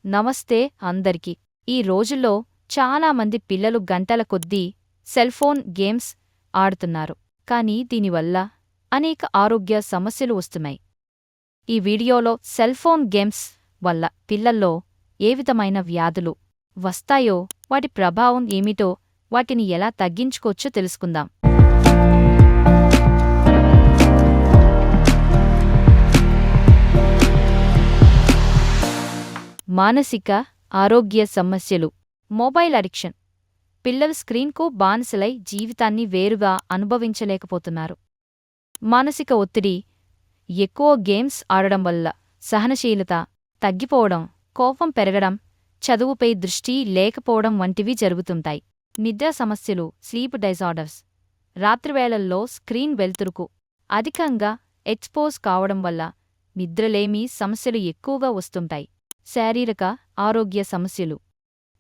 నమస్తే అందరికి. ఈ రోజుల్లో చాలామంది పిల్లలు గంటల కొద్దీ సెల్ఫోన్ గేమ్స్ ఆడుతున్నారు. కానీ దీనివల్ల అనేక ఆరోగ్య సమస్యలు వస్తున్నాయి. ఈ వీడియోలో సెల్ఫోన్ గేమ్స్ వల్ల పిల్లల్లో ఏ విధమైన వ్యాధులు వస్తాయో, వాటి ప్రభావం ఏమిటో, వాటిని ఎలా తగ్గించుకోవచ్చో తెలుసుకుందాం. మానసిక ఆరోగ్య సమస్యలు. Mobile addiction. పిల్లలు స్క్రీన్కు బానిసలై జీవితాన్ని వేరుగా అనుభవించలేకపోతున్నారు. మానసిక ఒత్తిడి. ఎక్కువ గేమ్స్ ఆడడం వల్ల సహనశీలత తగ్గిపోవడం, కోపం పెరగడం, చదువుపై దృష్టి లేకపోవడం వంటివి జరుగుతుంటాయి. నిద్ర సమస్యలు. Sleep disorders. రాత్రివేళల్లో స్క్రీన్ వెలుతురుకు అధికంగా ఎక్స్పోజ్ కావడం వల్ల నిద్రలేమి సమస్యలు ఎక్కువగా వస్తుంటాయి. శారీరక ఆరోగ్య సమస్యలు.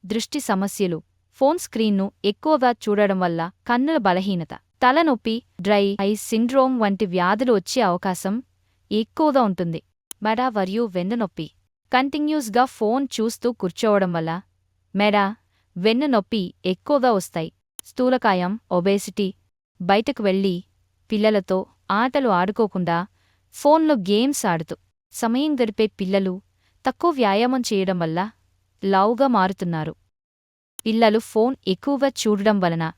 దృష్టి సమస్యలు. ఫోన్ స్క్రీన్ను ఎక్కువగా చూడడం వల్ల కన్నుల బలహీనత, తలనొప్పి, డ్రై ఐ సిండ్రోమ్ వంటి వ్యాధులు వచ్చే అవకాశం ఎక్కువగా ఉంటుంది. మెడ మరియు వెన్నునొప్పి. కంటిన్యూస్గా ఫోన్ చూస్తూ కూర్చోవడం వల్ల మెడ, వెన్నునొప్పి ఎక్కువగా వస్తాయి. స్థూలకాయం, ఒబేసిటీ. బయటకు వెళ్లి పిల్లలతో ఆటలు ఆడుకోకుండా ఫోన్లో గేమ్స్ ఆడుతూ సమయం గడిపే పిల్లలు తక్కువ వ్యాయామం చేయడం వల్ల లావుగా మారుతున్నారు. పిల్లలు ఫోన్ ఎక్కువగా చూడడం వలన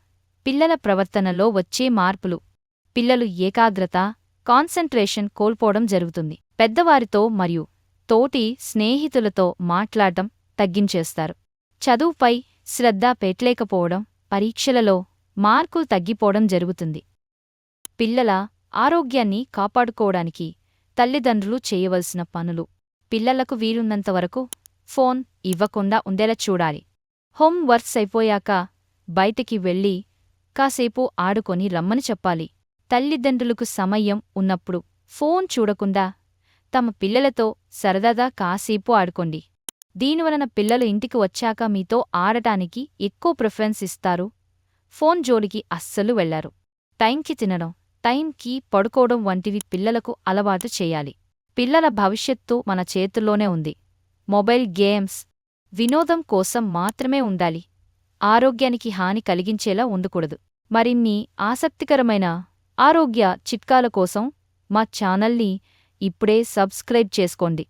పిల్లల ప్రవర్తనలో వచ్చే మార్పులు. పిల్లలు ఏకాగ్రత, కాన్సంట్రేషన్ కోల్పోవడం జరుగుతుంది. పెద్దవారితో మరియు తోటి స్నేహితులతో మాట్లాడటం తగ్గించేస్తారు. చదువుపై శ్రద్ధ పెట్టలేకపోవడం, పరీక్షలలో మార్కులు తగ్గిపోవడం జరుగుతుంది. పిల్లల ఆరోగ్యాన్ని కాపాడుకోవడానికి తల్లిదండ్రులు చేయవలసిన పనులు. పిల్లలకు వీలున్నంతవరకు ఫోన్ ఇవ్వకుండా ఉండేలా చూడాలి. హోమ్ వర్క్స్ అయిపోయాక బయటికి వెళ్ళి కాసేపు ఆడుకొని రమ్మని చెప్పాలి. తల్లిదండ్రులకు సమయం ఉన్నప్పుడు ఫోన్ చూడకుండా తమ పిల్లలతో సరదాగా కాసేపు ఆడుకోండి. దీనివలన పిల్లలు ఇంటికి వచ్చాక మీతో ఆడటానికి ఎక్కువ ప్రిఫరెన్స్ ఇస్తారు. ఫోన్ జోలికి అస్సలు వెళ్లారు. టైంకి తినడం, టైంకి పడుకోవడం వంటివి పిల్లలకు అలవాటు చేయాలి. పిల్లల భవిష్యత్తు మన చేతుల్లోనే ఉంది. మొబైల్ గేమ్స్ వినోదం కోసం మాత్రమే ఉండాలి. ఆరోగ్యానికి హాని కలిగించేలా ఉండకూడదు. మరిన్ని ఆసక్తికరమైన ఆరోగ్య చిట్కాల కోసం మా ఛానల్ని ఇప్పుడే సబ్స్క్రైబ్ చేసుకోండి.